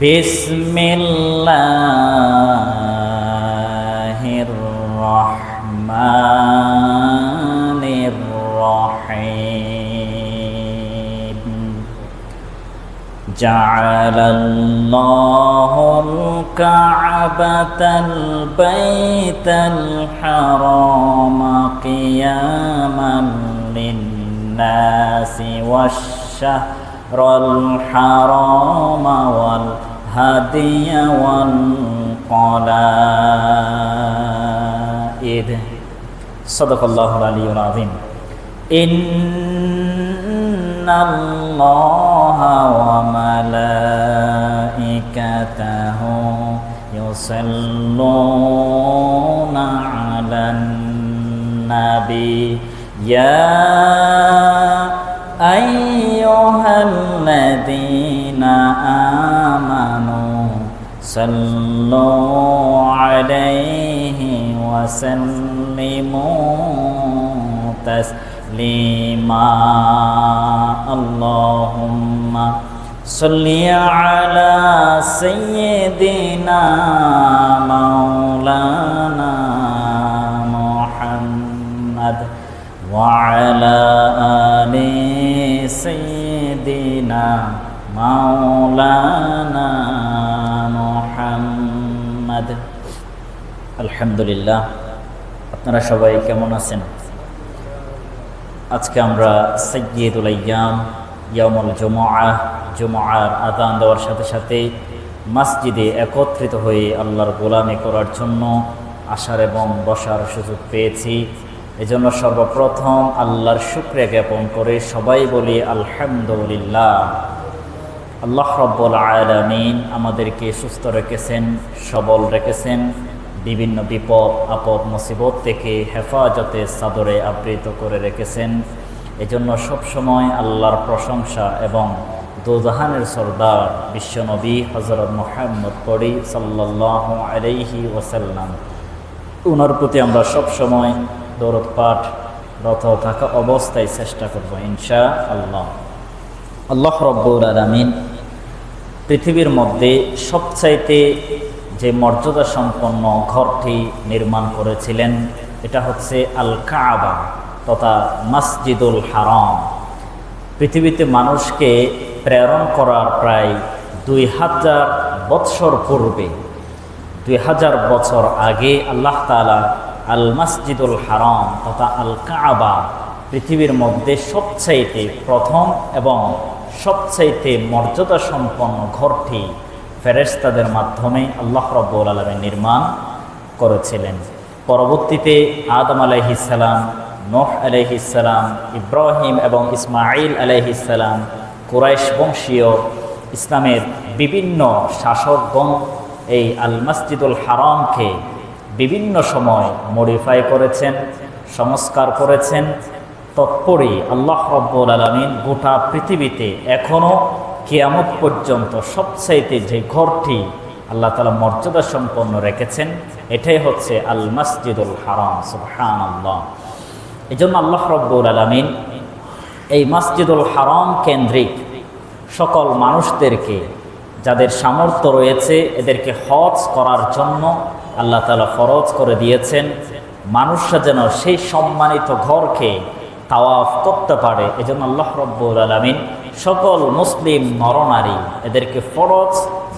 বিসমিল্লাহির রহমানির রহিম। জাআলাল্লাহুল কা'বাতাল বাইতাল হারামা কিয়ামান লিন-নাসি ওয়াশ-শাহরাল হারামা ওয়াল হাদিয়া ওয়াল কলাইদ। সাদাকাল্লাহুল আলিয়্যুল আযীম। ইন্নাল্লাহা ওয়া মালাইকাতাহু ইউসাল্লুনা আলান নাবী ইয়া আইয়ুহাল্লাযীনা আমানু সাল্লু আলাইহি ওয়া সাল্লিমু তাসলিমা। আল্লাহুম্মা সাল্লি আলা সাইয়্যিদিনা মাওলানা মুহাম্মদ ওয়া আলা আলি সাইয়্যিদিনা মাওলানা মুহাম্মদ। আলহামদুলিল্লাহ। আপনারা সবাই কেমন আছেন? আজকে আমরা সাইয়্যিদুল আইয়াম ইয়াউমুল জুমআহ, জুমআর আযান দেওয়ার সাথে সাথে মসজিদে একত্রিত হয়ে আল্লাহর গোলামি করার জন্য আসার এবং বসার সুযোগ পেয়েছি। এজন্য সর্বপ্রথম আল্লাহর শুকরিয়া জ্ঞাপন করে সবাই বলি আলহামদুলিল্লাহ। আল্লাহ রাব্বুল আলামিন আমাদেরকে সুস্থ রেখেছেন, সবল রেখেছেন, বিভিন্ন বিপদ আপদ মুসিবত থেকে হেফাজতে চাদরে আবৃত করে রেখেছেন। এজন্য সবসময় আল্লাহর প্রশংসা এবং দোজাহানের সরদার বিশ্বনবী হযরত মুহাম্মদ পড়ি সাল্লাল্লাহু আলাইহি ওয়াসাল্লাম। ওনার প্রতি আমরা সবসময় দরুদ পাঠ রত থাকা অবস্থায় চেষ্টা করব ইনশাআল্লাহ। আল্লাহ রাব্বুল আলামিন পৃথিবীর মধ্যে সবচাইতে যে মর্যাদা সম্পন্ন ঘরটি নির্মাণ করেছিলেন এটা হচ্ছে আল কাবা তথা মসজিদুল হারাম। পৃথিবীতে মানুষকে প্রেরণ করার প্রায় 2000 বৎসর পূর্বে, 2000 বছর আগে আল্লাহ তাআলা আল মসজিদুল হারাম তথা আল কাবা পৃথিবীর মধ্যে সবচাইতে প্রথম এবং সবচাইতে মর্যাদা সম্পন্ন ঘরটি ফেরেশতাদের মাধ্যমে আল্লাহ রাব্বুল আলামিন নির্মাণ করেছিলেন। পরবর্তীতে আদম আলাইহিস সালাম, নূহ আলাইহিস সালাম, ইব্রাহিম এবং ইসমাঈল আলাইহিস সালাম, কুরাইশ বংশীয় ইসলামের বিভিন্ন শাসকগণ এই আল মসজিদুল হারামকে বিভিন্ন সময় মডিফাই করেছেন, সংস্কার করেছেন। তৎপরই আল্লাহ রাব্বুল আলামিন গোটা পৃথিবীতে এখনও কিয়ামত পর্যন্ত সবচাইতে যে ঘরটি আল্লাহ তাআলা মর্যাদা সম্পন্ন রেখেছেন এটাই হচ্ছে আল মসজিদুল হারাম। সুবহানাল্লাহ। এজন্য আল্লাহ রাব্বুল আলামিন এই মসজিদুল হারাম কেন্দ্রিক সকল মানুষদেরকে, যাদের সামর্থ্য রয়েছে, এদেরকে হজ করার জন্য আল্লাহ তাআলা ফরজ করে দিয়েছেন। মানুষরা যেন সেই সম্মানিত ঘরকে তাওয়াফ করতে পারে, এজন্য আল্লাহ রাব্বুল আলামিন সকল মুসলিম নরনারী এদেরকে ফরজ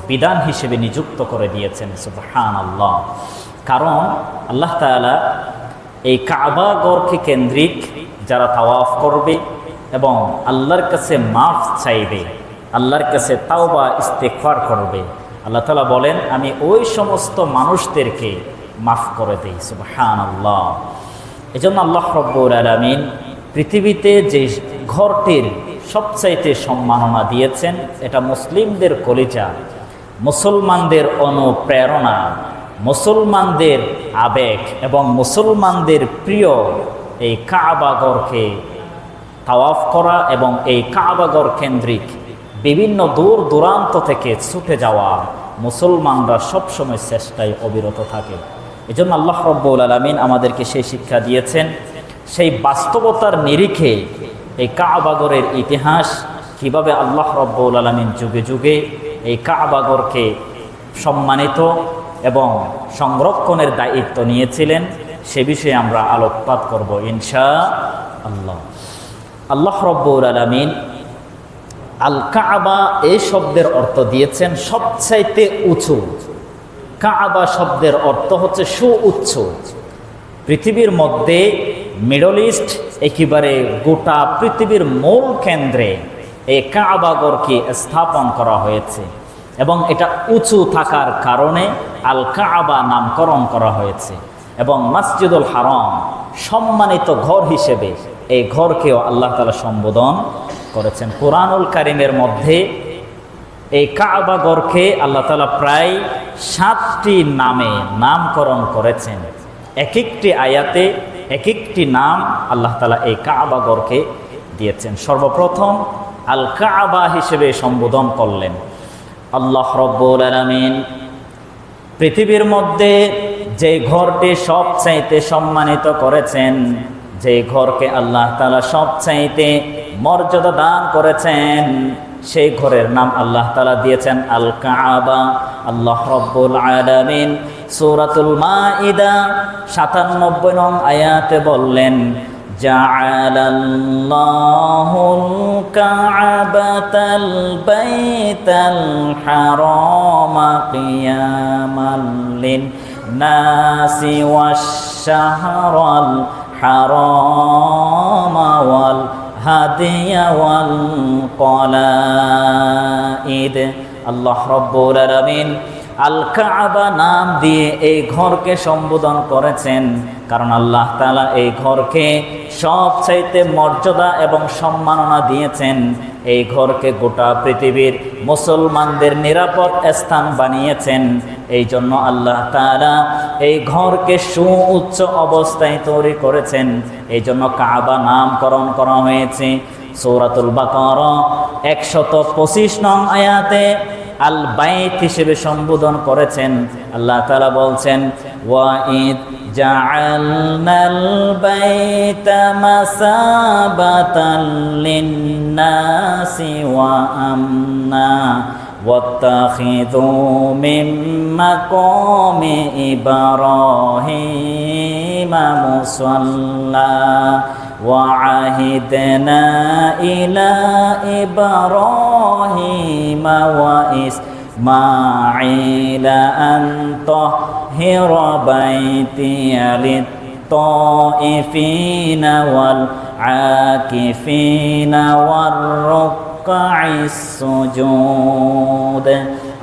বিধান হিসেবে নিযুক্ত করে দিয়েছেন। সুবহানাল্লাহ। কারণ আল্লাহ তাআলা এই কাবা ঘরকে কেন্দ্রিক যারা তাওয়াফ করবে এবং আল্লাহর কাছে মাফ চাইবে, আল্লাহর কাছে তাওবা ইস্তেগফার করবে, আল্লাহ তাআলা বলেন আমি ওই সমস্ত মানুষদেরকে মাফ করে দেই। সুবহানাল্লাহ। এজন্য আল্লাহ রাব্বুল আলামিন পৃথিবীতে যে ঘরটির সবচাইতে সম্মাননা দিয়েছেন এটা মুসলিমদের কলিজা, মুসলমানদের অনুপ্রেরণা, মুসলমানদের আবেগ এবং মুসলমানদের প্রিয় এই কাবাগরকে তাওয়াফ করা এবং এই কাবাগর কেন্দ্রিক বিভিন্ন দূর দূরান্ত থেকে ছুটে যাওয়া মুসলমানরা সবসময় চেষ্টায় অবিরত থাকে। এজন্য আল্লাহ রাব্বুল আলামিন আমাদেরকে সেই শিক্ষা দিয়েছেন। সেই বাস্তবতার নিরিখে এই কাবাগরের ইতিহাস কিভাবে আল্লাহ রাব্বুল আলামিন যুগে যুগে এই কাবাগরকে সম্মানিত এবং সংরক্ষণের দায়িত্ব নিয়েছিলেন, সে বিষয়ে আমরা আলোকপাত করব ইনশাআল্লাহ। আল্লাহ রাব্বুল আলামিন আল কাবা এই শব্দের অর্থ দিয়েছেন সবচাইতে উঁচু। কাবা শব্দের অর্থ হচ্ছে সুউচ্চ। পৃথিবীর মধ্যে মিডল ইস্ট একেবারে গোটা পৃথিবীর মূল কেন্দ্রে এই কাবাগরকে স্থাপন করা হয়েছে এবং এটা উঁচু থাকার কারণে আল কাবা নামকরণ করা হয়েছে। এবং মসজিদুল হারাম সম্মানিত ঘর হিসেবে এই ঘরকেও আল্লাহ তাআলা সম্বোধন করেছেন। কোরআনুল কারীমের মধ্যে এই কাবা ঘরকে আল্লাহ তাআলা প্রায় 7টি নামে নামকরণ করেছেন। এক একটি আয়াতে এক একটি নাম আল্লাহ তাআলা এই কাবা ঘরকে দিয়েছেন। সর্বপ্রথম আল কাবা হিসেবে সম্বোধন করলেন আল্লাহ রাব্বুল আলামিন। পৃথিবীর মধ্যে যে ঘরটি সবচাইতে সম্মানিত করেছেন, যে ঘরকে আল্লাহ তাআলা সবচাইতে মর্যাদা দান করেছেন, সেই ঘরের নাম আল্লাহ তাআলা দিয়েছেন আল কাবা। আল্লাহ রাব্বুল আলামিন সূরাতুল মাইদা ৯৭ নং আয়াতে বললেন, জাআলাল্লাহুল কা'বাতাল বাইতাল হারামা কিয়ামাল লিন-নাসি ওয়াশ-শাহরাল হারামা ওয়াল হাদিয়া ওয়াল কলাইদ। আল্লাহ রাব্বুল আলামিন আল কাবা নাম দিয়ে এই ঘরকে সম্বোধন করেছেন, কারণ আল্লাহ তাআলা এই ঘরকে সবচাইতে মর্যাদা এবং সম্মাননা দিয়েছেন। এই ঘরকে গোটা পৃথিবীর মুসলমানদের নিরাপদ স্থান বানিয়েছেন। এই জন্য আল্লাহ তাআলা এই ঘরকে সুউচ্চ অবস্থায় তৈরি করেছেন। এই জন্য কাবা নামকরণ করা হয়েছে। সূরাতুল বাকারা ১২৫ নং আয়াতে আল বাইত হিসেবে সম্বোধন করেছেন। আল্লাহ তাআলা বলছেন, ওয়াইদ জাআলনাল বাইতা মাসাবাতাল লিন-নাসি ওয়া আমনা ওয়াত্তাখিযু মিন মাকামি ইব্রাহিমা মুসাল্লা وعهدنا إلى إبراهيم وإسماعيل أن طهر بيتي للطائفين والعاكفين والركع السجود।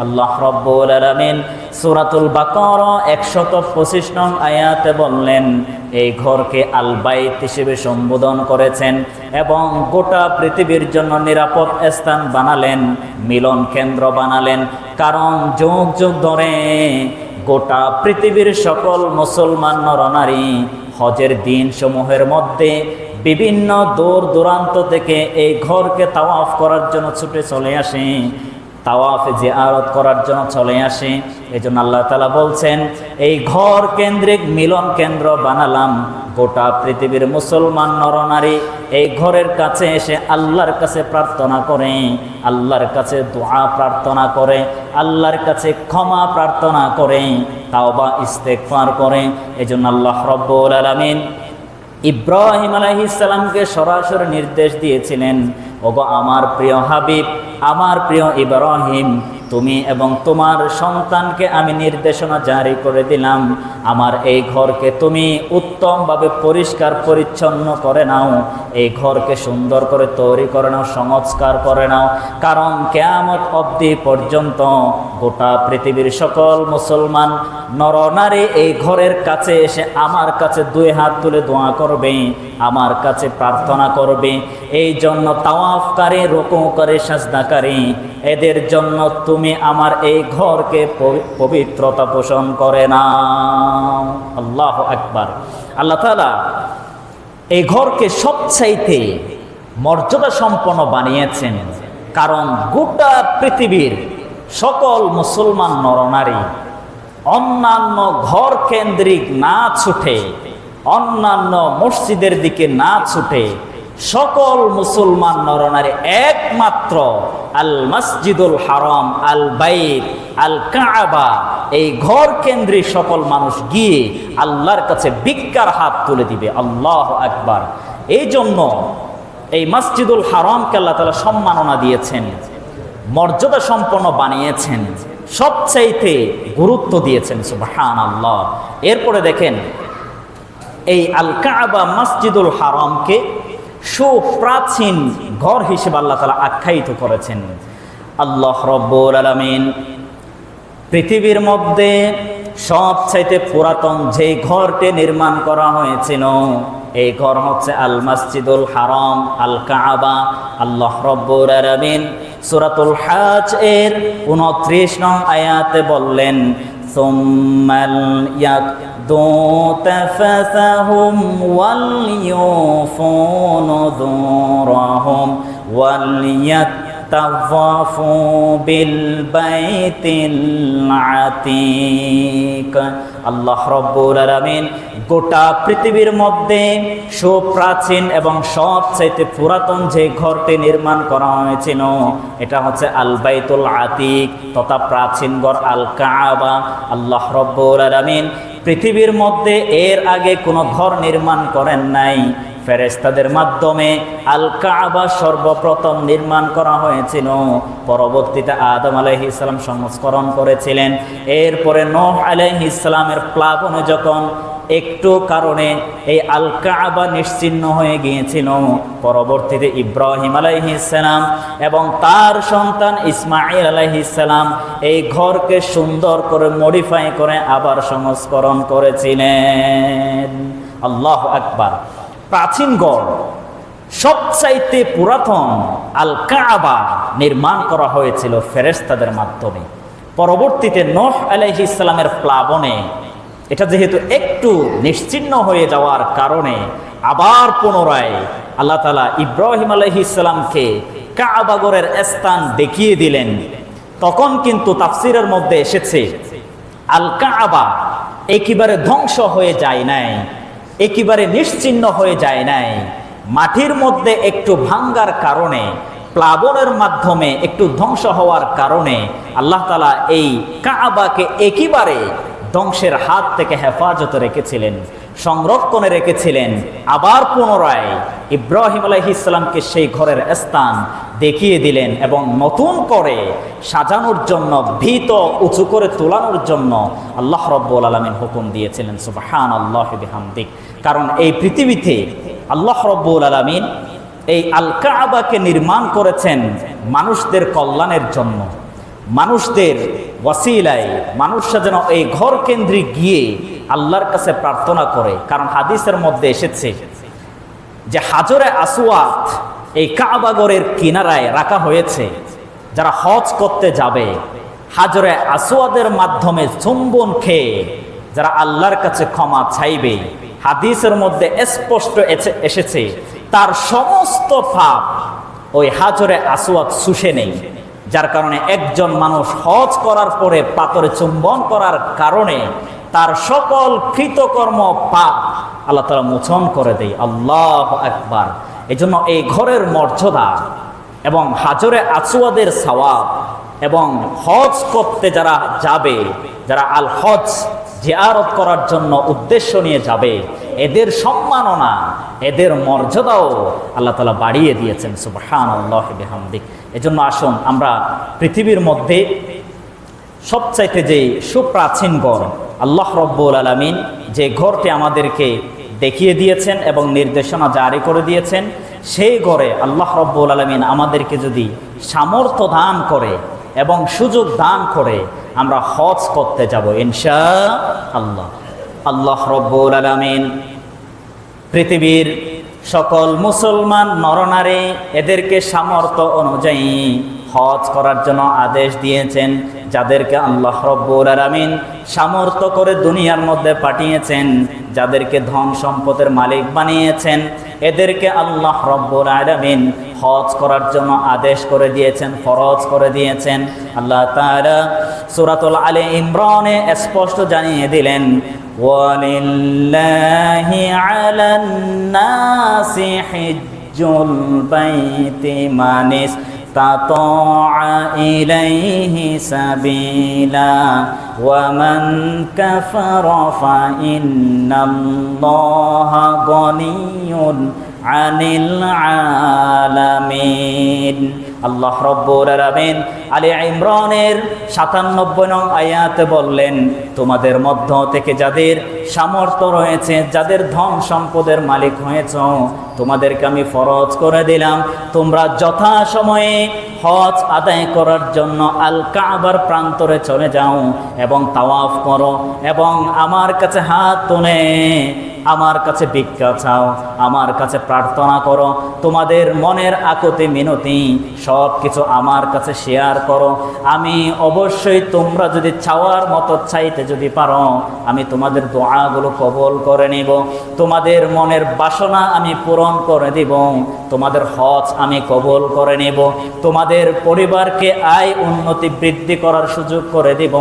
আল্লাহ রাব্বুল আলামিন সূরাতুল বাকারা ১২৫ নং আয়াতে বললেন, এই ঘরকে আল বাইত হিসেবে সম্বোধন করেছেন এবং গোটা পৃথিবীর জন্য নিরাপদ স্থান বানালেন, মিলন কেন্দ্র বানালেন। কারণ যুগ যুগ ধরে গোটা পৃথিবীর সকল মুসলমান নরনারী হজের দিন সমূহের মধ্যে বিভিন্ন দূর দূরান্ত থেকে এই ঘরকে তাওয়াফ করার জন্য ছুটে চলে আসে, তাওয়াফে জিয়ারত করার জন্য চলে আসে। এই জন্য আল্লাহ তাআলা বলছেন, এই ঘর কেন্দ্রিক মিলন কেন্দ্র বানালাম। গোটা পৃথিবীর মুসলমান নরনারী এই ঘরের কাছে এসে আল্লাহর কাছে প্রার্থনা করে, আল্লাহর কাছে দোয়া প্রার্থনা করে, আল্লাহর কাছে ক্ষমা প্রার্থনা করে, তাওবা ইস্তেগফার করে। এই জন্য আল্লাহ রাব্বুল আলামিন ইব্রাহিম আলাইহিস সালামকে সরাসরি নির্দেশ দিয়েছিলেন, ওগো আমার প্রিয় হাবিব, আমার প্রিয় ইব্রাহিম, তুমি এবং তোমার সন্তানকে আমি নির্দেশনা জারি করে দিলাম, আমার এই ঘরকে তুমি উত্তমভাবে পরিষ্কার পরিচ্ছন্ন করে নাও, এই ঘরকে সুন্দর করে তৈরি করে নাও, সংস্কার করে নাও। কারণ কিয়ামত অবধি পর্যন্ত গোটা পৃথিবীর সকল মুসলমান নরনারী এই ঘরের কাছে এসে আমার কাছে 2 হাত তুলে দোয়া করবে, আমার কাছে প্রার্থনা করবে। এই জন্য তাওয়াফকারী, রুকুকারী, সাজদাকারী এদের জন্য তুমি আমার এই ঘরকে পবিত্রতা পোষণ করে নাও। আল্লাহু আকবার। আল্লাহ তাআলা এই ঘরকে সবচাইতে মর্যাদা সম্পন্ন বানিয়েছেন, কারণ গোটা পৃথিবীর সকল মুসলমান নরনারী অন্যান্য ঘর কেন্দ্রিক না ছুটে, অন্যান্য মসজিদের দিকে না ছুটে, সকল মুসলমান নরনারী একমাত্র আল মসজিদুল হারাম, আল বাইত, আল কাবা, এই ঘর কেন্দ্রিক সকল মানুষ গিয়ে আল্লাহর কাছে ভিক্ষার হাত তুলে দিবে। আল্লাহু আকবার। এই জন্য এই মসজিদুল হারামকে আল্লাহ তাআলা সম্মাননা দিয়েছেন, মর্যাদা সম্পন্ন বানিয়েছেন, সবচাইতে গুরুত্ব দিয়েছেন। সুবহানাল্লাহ। এরপরে দেখেন এই আল কাবা মসজিদুল হারামকে সুপ্রাচীন ঘর হিসেবে আল্লাহ তাআলা আখ্যায়িত করেছেন। আল্লাহ রাব্বুল আলামিন পৃথিবীর মধ্যে সবচাইতে পুরাতন যে ঘরটি নির্মাণ করা হয়েছিল এই ঘর হচ্ছে আল মসজিদুল হারাম, আল কাবা। আল্লাহ রাব্বুল আলামিন সূরাতুল হজ এর 29 নং আয়াতে বললেন, সুম্মাল ইয়াকদু তাফাসাহুম ওয়াল ইউফু নুযুরহুম ওয়াল তাওয়াফু বিল বাইতিল আতীক। আল্লাহ রাব্বুল আলামিন গোটা পৃথিবীর মধ্যে সুপ্রাচীন এবং সবচাইতে পুরাতন যে ঘরটি নির্মাণ করা হয়েছিল এটা হচ্ছে আল বাইতুল আতীক তথা প্রাচীন ঘর আল কাবা। আল্লাহ রাব্বুল আলামিন পৃথিবীর মধ্যে এর আগে কোনো ঘর নির্মাণ করেন নাই। ফেরেশতাদের মাধ্যমে আল কাবা সর্বপ্রথম নির্মাণ করা হয়েছিল। পরবর্তীতে আদম আলাইহিস সালাম সংস্করণ করেছিলেন। এরপরে নূহ আলাইহিস সালামের প্লাবনে যখন একটু কারণে এই আল কাবা নিশ্চিহ্ন হয়ে গিয়েছিল, পরবর্তীতে ইব্রাহিম আলাইহিস সালাম এবং তার সন্তান ইসমাঈল আলাইহিস সালাম এই ঘরকে সুন্দর করে মডিফাই করে আবার সংস্করণ করেছিলেন। আল্লাহু আকবার। প্রাচীন গড় সবচাইতে পুরাতন আল কাবা নির্মাণ করা হয়েছিল ফেরেশতাদের মাধ্যমে। পরবর্তীতে নূহ আলাইহিস সালামের প্লাবনে এটা যেহেতু একটু নিশ্চিহ্ন হয়ে যাওয়ার কারণে আবার পুনরায় আল্লাহ তাআলা ইব্রাহিম আলাইহিস সালামকে কাবা ঘরের স্থান দেখিয়ে দিলেন। তখন কিন্তু তাফসীরের মধ্যে এসেছে আল কাবা একেবারে ধ্বংস হয়ে যায় নাই, একেবারে নিশ্চিহ্ন হয়ে যায় নাই। মাটির মধ্যে একটু ভাঙ্গার কারণে, প্লাবনের মাধ্যমে একটু ধ্বংস হওয়ার কারণে আল্লাহ তাআলা এই কাবাকে একেবারে ধ্বংসের হাত থেকে হেফাজতে রেখেছিলেন, সংরক্ষণে রেখেছিলেন। আবার পুনরায় ইব্রাহিম আলাইহিস সালামকে সেই ঘরের স্থান দেখিয়ে দিলেন এবং নতুন করে সাজানোর জন্য, ভীত উঁচু করে তোলানোর জন্য আল্লাহ রাব্বুল আলামিন হুকুম দিয়েছিলেন। সুবহানাল্লাহি বিহামদিক। কারণ এই পৃথিবীতে আল্লাহ রাব্বুল আলামিন এই আল কাবাকে নির্মাণ করেছেন মানুষদের কল্যাণের জন্য, মানুষদের ওয়াসিলায়, মানুষরা যেন এই ঘর কেন্দ্রিক গিয়ে আল্লাহর কাছে প্রার্থনা করে। কারণ হাদিসের মধ্যে এসেছে যে হাজরে আসওয়াদ এই কাবা ঘরের কিনারায় রাখা হয়েছে। যারা হজ করতে যাবে হাজরে আসওয়াদের মাধ্যমে চুম্বন খেয়ে যারা আল্লাহর কাছে ক্ষমা চাইবে, হাদিসের মধ্যে স্পষ্ট এসেছে তার সমস্ত পাপ ওই হাজরে আসওয়াদ শুষে নেই। যার কারণে একজন মানুষ হজ করার পরে পাথরে চুম্বন করার কারণে তার সকল কৃতকর্ম পাপ আল্লাহ তাআলা মোচন করে দেয়। আল্লাহু আকবার। এজন্য এই ঘরের মর্যাদা এবং হাজরে আসওয়াদের সওয়াব এবং হজ করতে যারা যাবে, যারা আল হজ জিয়ারত করার জন্য উদ্দেশ্য নিয়ে যাবে, এদের সম্মাননা, এদের মর্যাদাও আল্লাহ তাআলা বাড়িয়ে দিয়েছেন। সুবহানাল্লাহি বিহামদিক। এজন্য আসুন আমরা পৃথিবীর মধ্যে সবচাইতে যে সুপ্রাচীন ঘর আল্লাহ রাব্বুল আলামিন যে ঘরটি আমাদেরকে দেখিয়ে দিয়েছেন এবং নির্দেশনা জারি করে দিয়েছেন, সেই ঘরে আল্লাহ রাব্বুল আলামিন আমাদেরকে যদি সামর্থ্য দান করে এবং সুযোগ দান করে আমরা হজ করতে যাব ইনশাআল্লাহ। আল্লাহ রাব্বুল আলামিন পৃথিবীর সকল মুসলমান নরনারী এদেরকে সামর্থ্য অনুযায়ী হজ করার জন্য আদেশ দিয়েছেন। যাদেরকে আল্লাহ রাব্বুল আলামিন সামর্থ্য করে দুনিয়ার মধ্যে পাঠিয়েছেন, যাদেরকে ধন সম্পদের মালিক বানিয়েছেন, এদেরকে আল্লাহ রাব্বুল আলামিন হজ করার জন্য আদেশ করে দিয়েছেন, ফরজ করে দিয়েছেন। আল্লাহ তাআলা সূরাতুল আলে ইমরানে স্পষ্ট জানিয়ে দিলেন, ওয়ালিল্লাহি আলান নাসি হিজ্জুল বাইতি মান استطاع إليه سبيلا ومن كفر فإن الله غني عن العالمين আল্লাহ রব্বুল আলামিন আলী ইমরানের ৯৭ নং আয়াতে বললেন, তোমাদের মধ্য থেকে যাদের সামর্থ্য রয়েছে, যাদের ধন সম্পদের মালিক হয়েছ, তোমাদেরকে আমি ফরজ করে দিলাম, তোমরা যথাসময়ে হজ আদায় করার জন্য আল কাবার প্রান্তরে চলে যাও এবং তাওয়াফ করো এবং আমার কাছে হাত তুলে আমার কাছে ভিক্ষা চাও, আমার কাছে প্রার্থনা করো, তোমাদের মনের আকুতি মিনতি সব কিছু আমার কাছে শেয়ার করো। আমি অবশ্যই তোমরা যদি চাওয়ার মতো চাইতে যদি পারো, আমি তোমাদের দোয়াগুলো কবুল করে নিব, তোমাদের মনের বাসনা আমি পূরণ করে দিব, তোমাদের হজ আমি কবুল করে নেব, তোমাদের পরিবারকে আয় উন্নতি বৃদ্ধি করার সুযোগ করে দিব,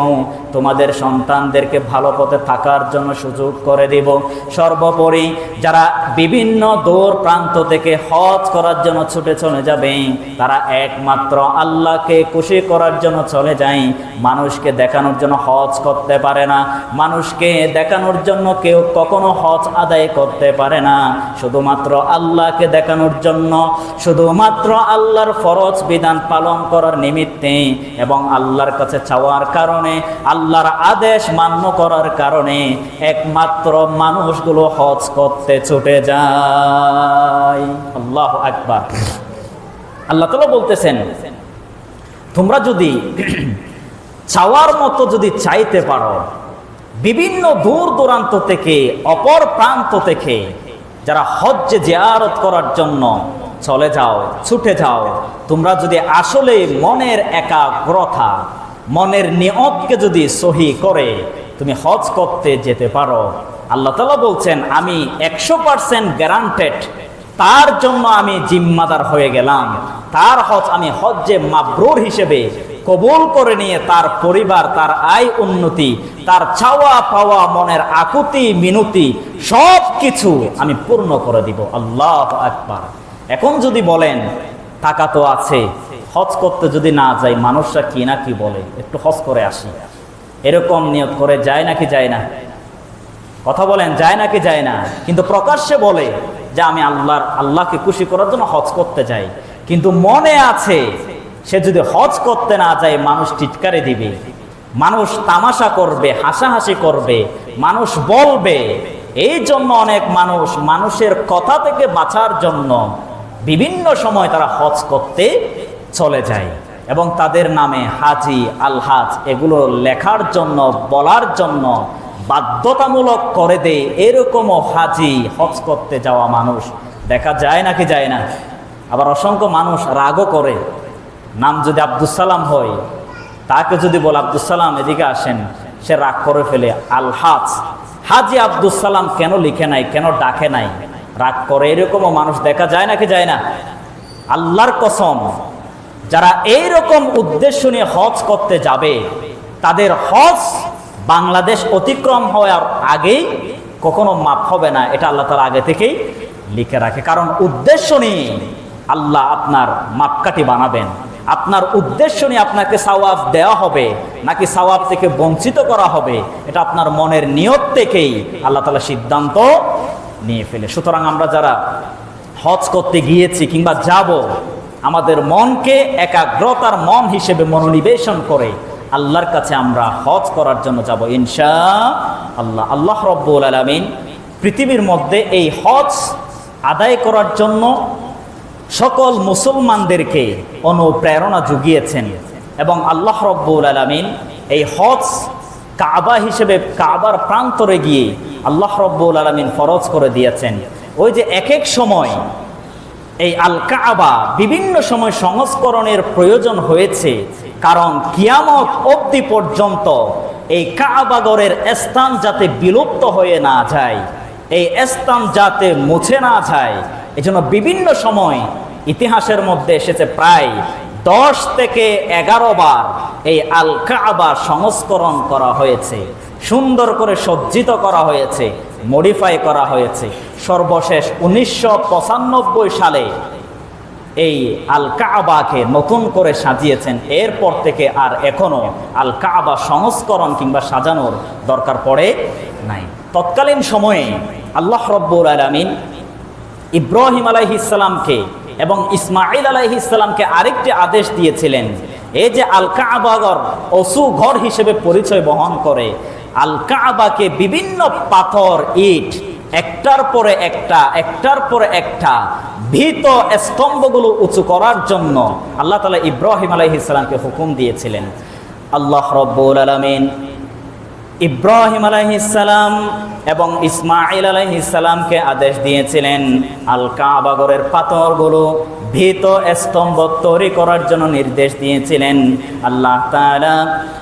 তোমাদের সন্তানদেরকে ভালো পথে থাকার জন্য সুযোগ করে দিব। সর্বোপরি যারা বিভিন্ন দূর প্রান্ত থেকে হজ করার জন্য ছুটে চলে যাবে, তারা একমাত্র আল্লাহকে খুশি করার জন্য চলে যায়, মানুষকে দেখানোর জন্য হজ করতে পারে না, মানুষকে দেখানোর জন্য কেউ কখনো হজ আদায় করতে পারে না। শুধুমাত্র আল্লাহকে দেখানোর জন্য, শুধুমাত্র আল্লাহর ফরজ বিধান পালন করার নিমিত্তে এবং আল্লাহর কাছে চাওয়ার কারণে, আল্লাহর আদেশ মান্য করার কারণে একমাত্র মানুষগুলো হজ করতে ছুটে যায়। আল্লাহু আকবার। আল্লাহ তাআলা বলতেছেন, তোমরা যদি চাওয়ার মতো যদি চাইতে পারো, বিভিন্ন দূর দূরান্ত থেকে, অপর প্রান্ত থেকে যারা হজ্জে জিয়ারত করার জন্য চলে যাও, ছুটে যাও, তোমরা যদি আসলে মনের একাগ্রতা, মনের নিয়তকে যদি সহি করে তুমি হজ করতে যেতে পারো, আল্লাহ তাআলা বলছেন আমি 100% গ্যারান্টেড, তার জন্য আমি জিম্মাদার হয়ে গেলাম, তার হজ আমি হজ্জে মাবরুর হিসেবে কবুল করে নিয়ে তার পরিবার, তার আয় উন্নতি, তার চাওয়া পাওয়া, মনের আকুতি মিনতি সব কিছু আমি পূর্ণ করে দিব। আল্লাহু আকবার। এখন যদি বলেন টাকা তো আছে, হজ করতে যদি না যাই মানুষরা কি না কি বলে, একটু হজ করে আসি, এরকম নিয়ত করে যায় নাকি যায় না? কথা বলেন, যায় নাকি যায় না? কিন্তু প্রকাশ্যে বলে যে আমি আল্লাহকে খুশি করার জন্য হজ করতে যাই, কিন্তু মনে আছে সে যদি হজ করতে না যায় মানুষ টিটকারি দিবে, মানুষ তামাশা করবে, হাসাহাসি করবে, মানুষ বলবে। এই জন্য অনেক মানুষ মানুষের কথা থেকে বাঁচার জন্য বিভিন্ন সময় তারা হজ করতে চলে যায় এবং তাদের নামে হাজি, আলহাজ এগুলো লেখার জন্য, বলার জন্য বাধ্যতামূলক করে দেয়। এরকমও হাজি, হজ করতে যাওয়া মানুষ দেখা যায় নাকি যায় না? আবার অসংখ্য মানুষ রাগও করে, নাম যদি আব্দুস সালাম হয়, তাকে যদি বলে আব্দুস সালাম এদিকে আসেন, সে রাগ করে ফেলে, আলহাজ, হাজি আব্দুস সালাম কেন লিখে নাই, কেন ডাকে নাই, রাগ করে। এরকমও মানুষ দেখা যায় নাকি যায় না? আল্লাহর কসম, যারা এইরকম উদ্দেশ্য নিয়ে হজ করতে যাবে, তাদের হজ বাংলাদেশ অতিক্রম হওয়ার আগেই কখনো মাফ হবে না, এটা আল্লাহ তাআলা আগে থেকেই লিখে রাখে। কারণ উদ্দেশ্য নিয়ে আল্লাহ আপনার মাপকাঠি বানাবেন, আপনার উদ্দেশ্য নিয়ে আপনাকে সওয়াব দেওয়া হবে নাকি সওয়াব থেকে বঞ্চিত করা হবে, এটা আপনার মনের নিয়ত থেকেই আল্লাহ তাআলা সিদ্ধান্ত নিয়ে ফেলে। সুতরাং আমরা যারা হজ করতে গিয়েছি কিংবা যাব, আমাদের মনকে একাগ্রতার মন হিসেবে মনোনিবেশন করে আল্লাহর কাছে আমরা হজ করার জন্য যাব ইনশাআল্লাহ। আল্লাহ রব্বুল আলামিন পৃথিবীর মধ্যে এই হজ আদায় করার জন্য সকল মুসলমানদেরকে অনুপ্রেরণা জুগিয়েছেন এবং আল্লাহ রব্বুল আলামিন এই হজ কাবা হিসেবে কাবার প্রান্তরে গিয়ে আল্লাহ রব্বুল আলামিন ফরজ করে দিয়েছেন। ওই যে এক এক সময় এই আল কাবা বিভিন্ন সময় সংস্করণের প্রয়োজন হয়েছে, কারণ কিয়ামত অবধি পর্যন্ত এই কাবাগরের স্থান যাতে বিলুপ্ত হয়ে না যায়, এই স্থান যাতে মুছে না যায়, এজন্য বিভিন্ন সময় ইতিহাসের মধ্যে এসেছে প্রায় 10 থেকে 11 বার এই আল কাবা সংস্করণ করা হয়েছে, সুন্দর করে সজ্জিত করা হয়েছে, মডিফাই করা হয়েছে। সর্বশেষ 1995 সালে এই আল কাবাকে নতুন করে সাজিয়েছেন, এরপর থেকে আর এখনো আল কাবা সংস্করণ কিংবা সাজানোর দরকার পড়ে নাই। তৎকালীন সময়ে আল্লাহ রাব্বুল আলামিন ইব্রাহিম আলাইহিস সালামকে এবং ইসমাঈল আলাইহিস সালামকে আরেকটি আদেশ দিয়েছিলেন। এই যে আল কাবাগর অসু ঘর হিসেবে পরিচয় বহন করে, আল কাবাকে বিভিন্ন পাথর ইট একটার পরে একটা ভীত স্তম্ভগুলো উঁচু করার জন্য আল্লাহ তাআলা ইব্রাহিম আলাইহিস সালামকে হুকুম দিয়েছিলেন। আল্লাহ রাব্বুল আলামিন ইব্রাহিম আলাইহিস সালাম এবং ইসমাঈল আলাইহিস সালামকে আদেশ দিয়েছিলেন আল কাবাগরের পাথরগুলো ভীত স্তম্ভ তৈরি করার জন্য নির্দেশ দিয়েছিলেন। আল্লাহ তাআলা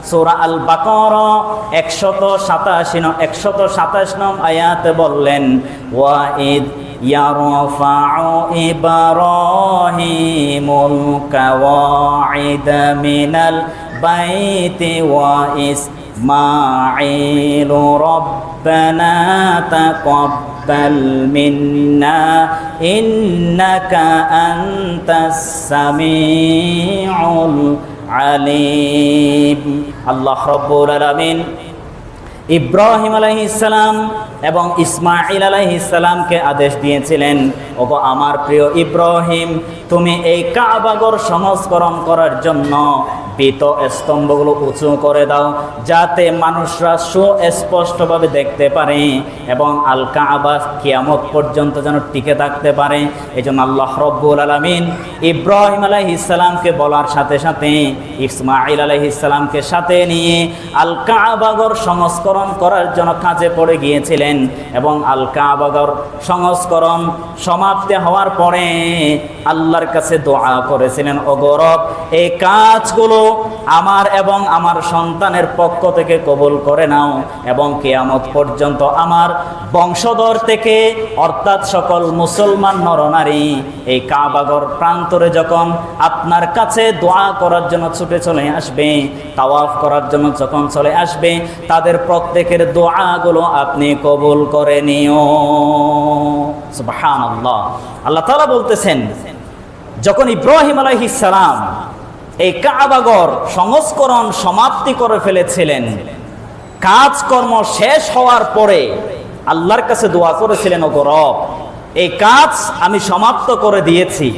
সূরা আল বাকারা 127 নং আয়াতে বললেন, ওয়া ইদ ইয়ারফাউ ইব্রাহিমুল কাওয়াইদা মিনাল বাইতি ওয়া ইসমাঈলু রব্বানা তাকাব্বাল মিন্না ইন্নাকা আনতাস সামিউল আলিম। আল্লাহ রাব্বুল আলামিন ইব্রাহিম আলাইহিস সালাম এবং ইসমাঈল আলাইহিস সালামকে আদেশ দিয়েছিলেন, ওগো আমার প্রিয় ইব্রাহিম, তুমি এই কাবাগর সংস্করণ করার জন্য ভীত স্তম্ভগুলো উঁচু করে দাও, যাতে মানুষরা সুস্পষ্টভাবে দেখতে পারে এবং আল কাবা কিয়ামত পর্যন্ত যেন টিকে থাকতে পারে। এই জন্য আল্লাহ রাব্বুল আলামিন ইব্রাহিম আলাইহিস সালামকে বলার সাথে সাথে ইসমাঈল আলাইহিস সালামকে সাথে নিয়ে আল কাবাগর সংস্করণ করার জন্য কাজে পড়ে গিয়েছিলেন এবং আল কাবাগর সংস্করণ সমাপ্তি হওয়ার পরে আল্লাহর কাছে দোয়া করেছিলেন, ওগো রব, এই কাজগুলো আমার এবং আমার সন্তানের পক্ষ থেকে কবুল করে নাও এবং কিয়ামত পর্যন্ত আমার বংশধর থেকে অর্থাৎ সকল মুসলমান নরনারী এই কাবাগর প্রান্তরে যখন আপনার কাছে দোয়া করার জন্য ছুটে চলে আসবে, তাওয়াফ করার জন্য যখন চলে আসবে, তাদের প্রত্যেকের দোয়াগুলো আপনি কবুল করে নিও। সুবহানাল্লাহ। আল্লাহ তাআলা বলতেছেন, যখন ইব্রাহিম আলাইহিস সালাম এই কাবাগর সংস্করণ সমাপ্তি করে ফেলেছিলেন, কাজকর্ম শেষ হওয়ার পরে আল্লাহর কাছে দোয়া করেছিলেন, ওগো রব, এই কাজ আমি সমাপ্ত করে দিয়েছি,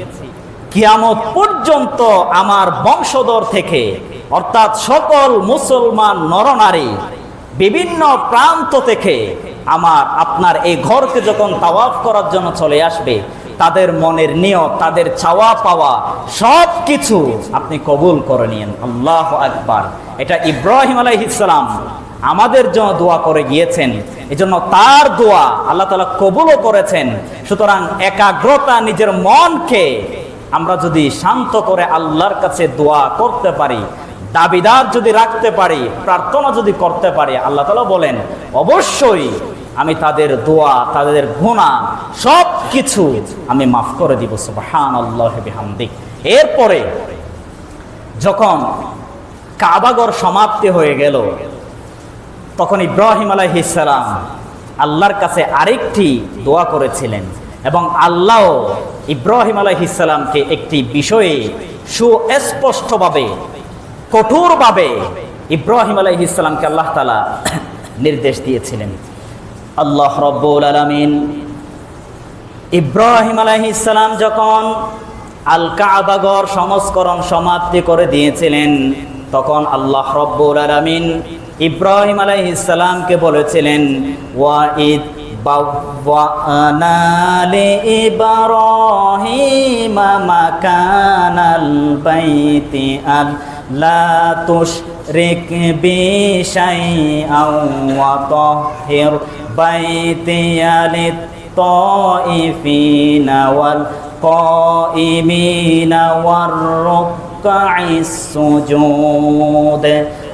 কিয়ামত পর্যন্ত আমার বংশধর থেকে অর্থাৎ সকল মুসলমান নরনারী বিভিন্ন প্রান্ত থেকে আপনার এই ঘরকে যখন তাওয়াফ করার জন্য চলে আসবে, তাদের মনের নিয়ত, তাদের চাওয়া পাওয়া সব কিছু আপনি কবুল করে নিয়েন। আল্লাহু আকবার। এটা ইব্রাহিম আলাইহিস সালাম আমাদের জন্য দোয়া করে গিয়েছেন, এজন্য তার দোয়া আল্লাহ তাআলা কবুলও করেছেন। সুতরাং একাগ্রতা, নিজের মনকে আমরা যদি শান্ত করে আল্লাহর কাছে দোয়া করতে পারি, দাবিদার যদি রাখতে পারি, প্রার্থনা যদি করতে পারি, আল্লাহ তাআলা বলেন অবশ্যই আমি তাদের দোয়া, তাদের গুনাহ সব কিছু আমি মাফ করে দিব। সুবহানাল্লাহি বিহামদিহি। এরপরে যখন কাবাগর সমাপ্তি হয়ে গেল, তখন ইব্রাহিম আলাইহিস সালাম আল্লাহর কাছে আরেকটি দোয়া করেছিলেন এবং আল্লাহ ইব্রাহিম আলাইহিস সালামকে একটি বিষয়ে সুস্পষ্টভাবে, কঠোরভাবে ইব্রাহিম আলাইহিস সালামকে আল্লাহ তাআলা নির্দেশ দিয়েছিলেন। আল্লাহ রাব্বুল আলামিন ইব্রাহিম আলাইহিস সালাম যখন আল কাবাগর সংস্করণ সমাপ্তি করে দিয়েছিলেন, তখন আল্লাহ রাব্বুল আলামিন ইব্রাহিম আলাইহিস সালামকে বলেছিলেন, ওয়া ইদ বাওয়ানা লিইব্রাহিম মাকানাল বাইতি আল্লা তুশরিক বি শাইআন ওয়া তাহির বাইতিয়া লিত-তাইফিনা ওয়াল কাইমিনা ওয়ার রুকআইস সুজুদ।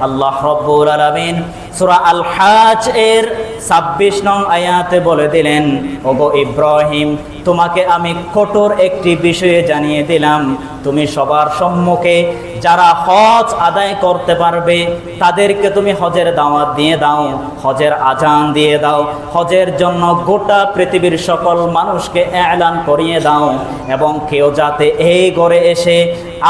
আল্লাহ রাব্বুল আলামিন সূরা আল হাজ এর 26 নং আয়াতে বলে দিলেন, ওগো ইব্রাহিম, তোমাকে আমি কঠোর একটি বিষয়ে জানিয়ে দিলাম, তুমি সবার সম্মুখে যারা হজ আদায় করতে পারবে তাদেরকে তুমি হজের দাওয়াত দিয়ে দাও, হজের আজান দিয়ে দাও, হজের জন্য গোটা পৃথিবীর সকল মানুষকে এলান করিয়ে দাও, এবং কেউ যাতে এই ঘরে এসে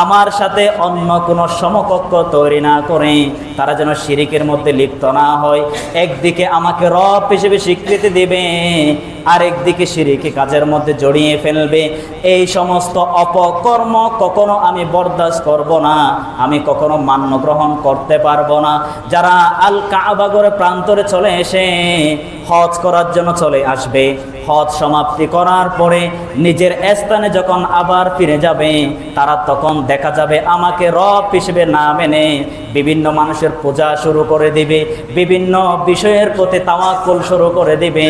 আমার সাথে অন্য কোনো সমকক্ষ তৈরি না করে তারা যেন শিরিকের মধ্যে লিপ্ত না হয়। একদিকে আমাকে রব হিসেবে স্বীকৃতি দিবে, আর একদিকে শিরিকি কাজের মধ্যে জড়িয়ে ফেলবে। এই সমস্ত অপকর্ম কখনো আমি বরদাস্ত করব না, আমি কখনো মান্য গ্রহণ করতে পারবো না। যারা আল কাবা ঘরের প্রান্তরে চলে এসে হজ করার জন্য চলে আসবে, হজ সমাপ্তি করার পরে নিজের স্থানে যখন আবার ফিরে যাবে, তারা তখন দেখা যাবে আমাকে রব হিসেবে না মেনে বিভিন্ন মানুষের পূজা শুরু করে দিবে, বিভিন্ন বিষয়ের প্রতি তাওয়াক্কুল শুরু করে দিবে,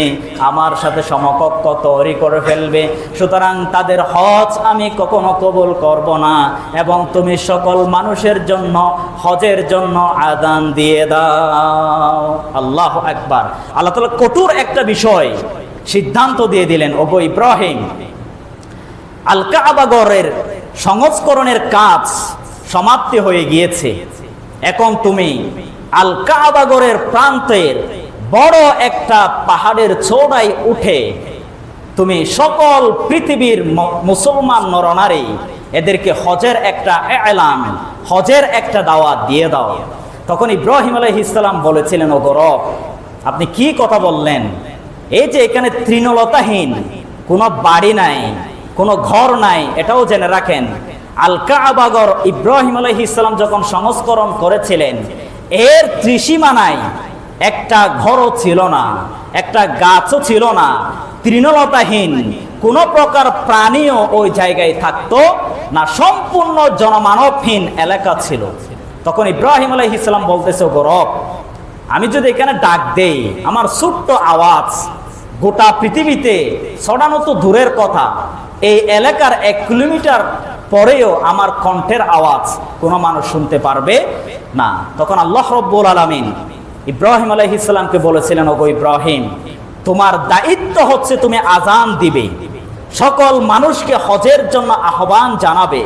আমার সাথে সমকক্ষ তৈরি করে ফেলবে। সুতরাং তাদের হজ আমি কখনো কবুল করব না, এবং তুমি সকল মানুষের জন্য হজের জন্য আযান দিয়ে দাও। আল্লাহু আকবার। আল্লাহ তাআলা কঠোর একটা বিষয় সিদ্ধান্ত দিয়ে দিলেন, ওগো ইব্রাহিম, আল কাবা ঘরের সংস্করণের কাজ সমাপ্তি হয়ে গিয়েছে, এখন তুমি আল কাবা ঘরের প্রান্তের বড় একটা পাহাড়ের চূড়ায় উঠে তুমি সকল পৃথিবীর মুসলমান নরনারী এদেরকে হজের একটা এলান, হজের একটা দাওয়াত দিয়ে দাও। তখন ইব্রাহিম আলাইহিস সালাম বলেছিলেন, ওগো রব, আপনি কি কথা বললেন? এই যে এখানে তৃণলতাহীন কোনো বাড়ি নাই, কোনো ঘর নাই, এটাও জেনে রাখেন। আল কাবা ঘর ইব্রাহিম আলাইহিস সালাম যখন সংস্করণ করেছিলেন, এর ত্রিসীমানায় একটা ঘরও ছিল না, একটা গাছও ছিল না, তৃণলতাহীন কোনো প্রকার প্রাণীও ওই জায়গায় থাকতো না, সম্পূর্ণ জনমানবহীন এলাকা ছিল। তখন ইব্রাহিম আলাইহিস সালাম বলতেছে, ওগো রব, আমি যদি এখানে ডাক দেই, আমার ছোট্ট আওয়াজ গোটা পৃথিবীতে ছড়ানো তো দূরের কথা, এই এলাকার 1 কিলোমিটার পরেও আমার কণ্ঠের আওয়াজ কোনো মানুষ শুনতে পারবে না। তখন আল্লাহ রাব্বুল আলামিন ইব্রাহিম আলাইহিস সালামকে বলেছিলেন, ওগো ইব্রাহিম, তোমার দায়িত্ব হচ্ছে তুমি আযান দিবে, সকল মানুষকে হজের জন্য আহ্বান জানাবে,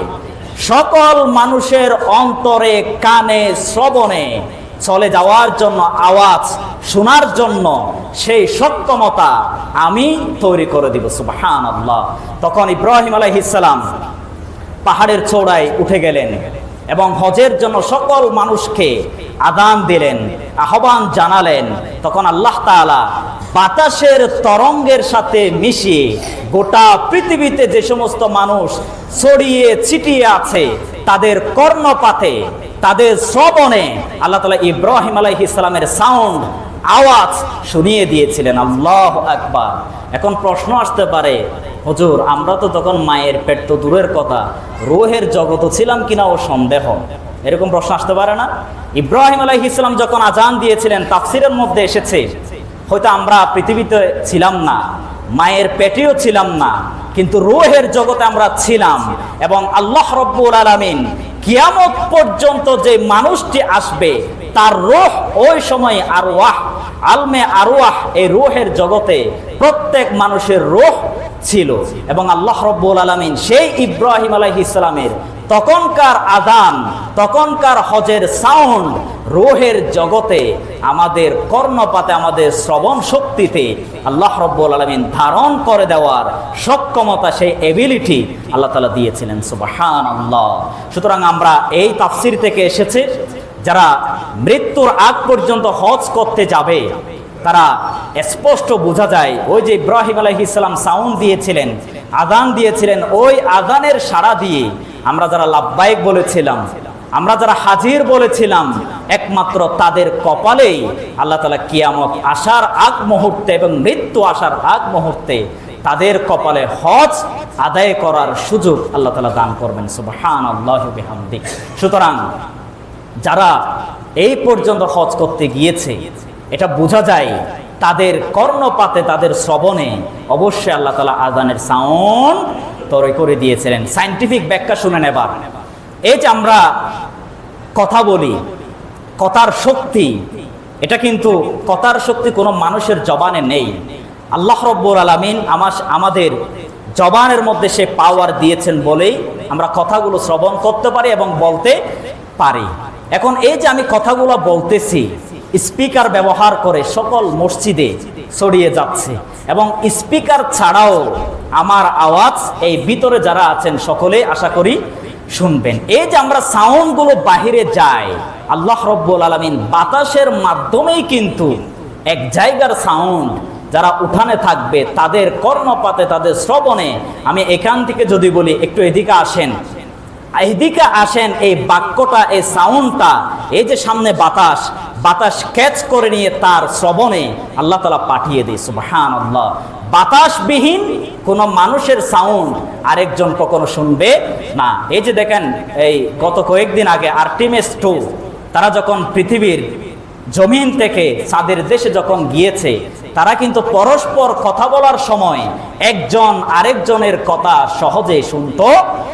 সকল মানুষের অন্তরে কানে শ্রবণে চলে যাওয়ার জন্য, আওয়াজ শোনার জন্য সেই সক্ষমতা আমি তৈরি করে দিব। সুবহানাল্লাহ। তখন ইব্রাহিম আলাইহিস সালাম পাহাড়ের চূড়ায় উঠে গেলেন এবং হজের জন্য সকল মানুষকে আযান দিলেন, আহ্বান জানালেন। তখন আল্লাহ তাআলা বাতাসের তরঙ্গের সাথে মিশিয়ে গোটা পৃথিবীতে যে সমস্ত মানুষ ছড়িয়ে ছিটিয়ে আছে তাদের কর্ণপাতে, তাদের শ্রবণে আল্লাহ তাআলা ইব্রাহিম আলাইহিস সালামের সাউন্ড, আওয়াজ শুনিয়ে দিয়েছিলেন। আল্লাহু আকবার। এখন প্রশ্ন আসতে পারে, হুজুর, আমরা তো তখন মায়ের পেট তো দূরের কথা, রূহের জগৎ ছিলাম কিনা ও সন্দেহ, এরকম প্রশ্ন আসতে পারে না? ইব্রাহিম আলাইহিস সালাম যখন আযান দিয়েছিলেন, তাফসীরের মধ্যে এসেছে, হয়তো আমরা পৃথিবীতে ছিলাম না, মায়ের পেটেও ছিলাম না, কিন্তু রূহের জগতে আমরা ছিলাম। এবং আল্লাহ রাব্বুল আলামিন কিয়ামত পর্যন্ত যে মানুষটি আসবে তার রূহ ওই সময় আরওয়াহ, আলমে আরওয়াহ, এই রূহের জগতে প্রত্যেক মানুষের রূহ ছিল। এবং আল্লাহ রাব্বুল আলামিন সেই ইব্রাহিম আলাইহিস সালামের তখনকার আযান, তখনকার হজের সাউন্ড রূহের জগতে আমাদের কর্ণপাতে, আমাদের শ্রবণ শক্তিতে আল্লাহ রাব্বুল আলামিন ধারণ করে দেওয়ার সক্ষমতা, সেই এবিলিটি আল্লাহ তাআলা দিয়েছিলেন। সুবহানাল্লাহ। সুতরাং আমরা এই তাফসীর থেকে এসেছে, যারা মৃত্যুর আগ পর্যন্ত হজ করতে যাবে তারা স্পষ্ট বোঝা যায়, ওই যে ইব্রাহিম আলাইহিস সালাম সাউন্ড দিয়েছিলেন, আযান দিয়েছিলেন, ওই আযানের সাড়া দিয়ে আমরা যারা লাব্বাইক বলেছিলাম, আমরা যারা হাজির বলেছিলাম, একমাত্র তাদের কপালেই আল্লাহ তাআলা কিয়ামত আসার আগ মুহূর্তে এবং মৃত্যু আসার আগ মুহূর্তে তাদের কপালে হজ আদায় করার সুযোগ আল্লাহ তাআলা দান করবেন। সুবহানাল্লাহি ওয়া বিহামদিহি। সুতরাং যারা এই পর্যন্ত হজ করতে গিয়েছে, এটা বোঝা যায় তাদের কর্ণপাতে, তাদের শ্রবণে অবশ্যই আল্লাহ তাআলা আযানের সাউন্ড তৈরি করে দিয়েছিলেন। সায়েন্টিফিক ব্যাখ্যা শুনেন এবার। এই যে আমরা কথা বলি, কথার শক্তি এটা কিন্তু কথার শক্তি কোনো মানুষের জবানে নেই। আল্লাহ রব্বুল আলামিন আমাদের জবানের মধ্যে সে পাওয়ার দিয়েছেন বলেই আমরা কথাগুলো শ্রবণ করতে পারি এবং বলতে পারি। এখন এই যে আমি কথাগুলো বলতেছি, স্পিকার ব্যবহার করে সকল মসজিদে ছড়িয়ে যাচ্ছে, এবং স্পিকার ছাড়াও আমার আওয়াজ এই ভিতরে যারা আছেন সকলে আশা করি শুনবেন। এই যে আমরা সাউন্ডগুলো বাহিরে যায়, আল্লাহ রব্বুল আলামিন বাতাসের মাধ্যমেই কিন্তু এক জায়গার সাউন্ড যারা উঠানে থাকবে তাদের কর্ণপাতে, তাদের শ্রবণে, আমি এখান থেকে যদি বলি একটু এদিকে আসেন, এদিকে আসেন, এই বাক্যটা, এই সাউন্ডটা, এই যে সামনে বাতাস ক্যাচ করে নিয়ে তার শ্রবণে আল্লাহ তাআলা পাঠিয়ে দেয়। সুবহানাল্লাহ। বাতাসবিহীন কোন মানুষের সাউন্ড আরেকজন কখনো শুনবে না। এই যে দেখেন, এই গত কয়েকদিন আগে আর্টেমিস 2 তারা যখন পৃথিবীর জমিন থেকে চাঁদের দেশে যখন গিয়েছে, তারা কিন্তু পরস্পর কথা বলার সময় একজন আরেকজনের কথা সহজে শুনতো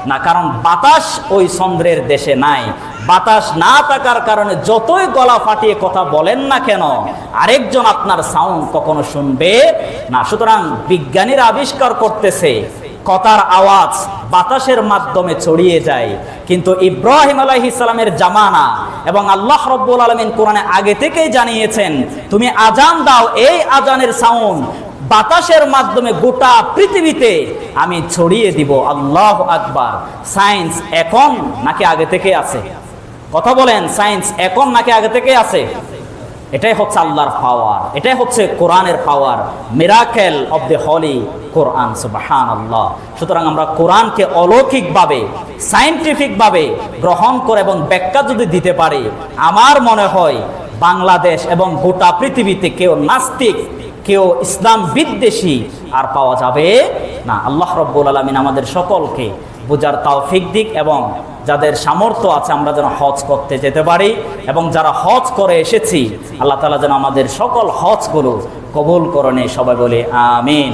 না, কারণ বাতাস ওই চন্দ্রের দেশে নাই। বাতাস না থাকার কারণে যতই গলা ফাটিয়ে কথা বলেন না কেন, আরেকজন আপনার সাউন্ড কখনো শুনবে না। সুতরাং বিজ্ঞানীরা আবিষ্কার করতেছে কথার আওয়াজ বাতাসের মাধ্যমে ছড়িয়ে যায়, কিন্তু ইব্রাহিম আলাইহিস সালামের জামানা এবং আল্লাহ রাব্বুল আলামিন কোরআনে আগে থেকেই জানিয়েছেন, তুমি আজান দাও, এই আজানের সাউন্ড বাতাসের মাধ্যমে গোটা পৃথিবীতে আমি ছড়িয়ে দিব। আল্লাহু আকবার। সায়েন্স এখন নাকি আগে থেকে আছে? কথা বলেন, সায়েন্স এখন নাকি আগে থেকে আছে? এটাই হচ্ছে আল্লাহর পাওয়ার, এটাই হচ্ছে কোরআনের পাওয়ার, মিরাকেল অফ দ্য হলি কোরআন। সুবহানাল্লাহ। সুতরাং আমরা কোরআনকে অলৌকিকভাবে, সায়েন্টিফিকভাবে গ্রহণ করে এবং ব্যাখ্যা যদি দিতে পারি, আমার মনে হয় বাংলাদেশ এবং গোটা পৃথিবীতে কেউ নাস্তিক, কেউ ইসলাম বিদ্বেষী আর পাওয়া যাবে না। আল্লাহ রাব্বুল আলামিন আমাদের সকলকে বোঝার তৌফিক দিক, এবং যাদের সামর্থ্য আছে আমরা যেন হজ করতে যেতে পারি, এবং যারা হজ করে এসেছি আল্লাহ তাআলা যেন আমাদের সকল হজগুলো কবুল করে নেয়। সবাই বলে আমিন।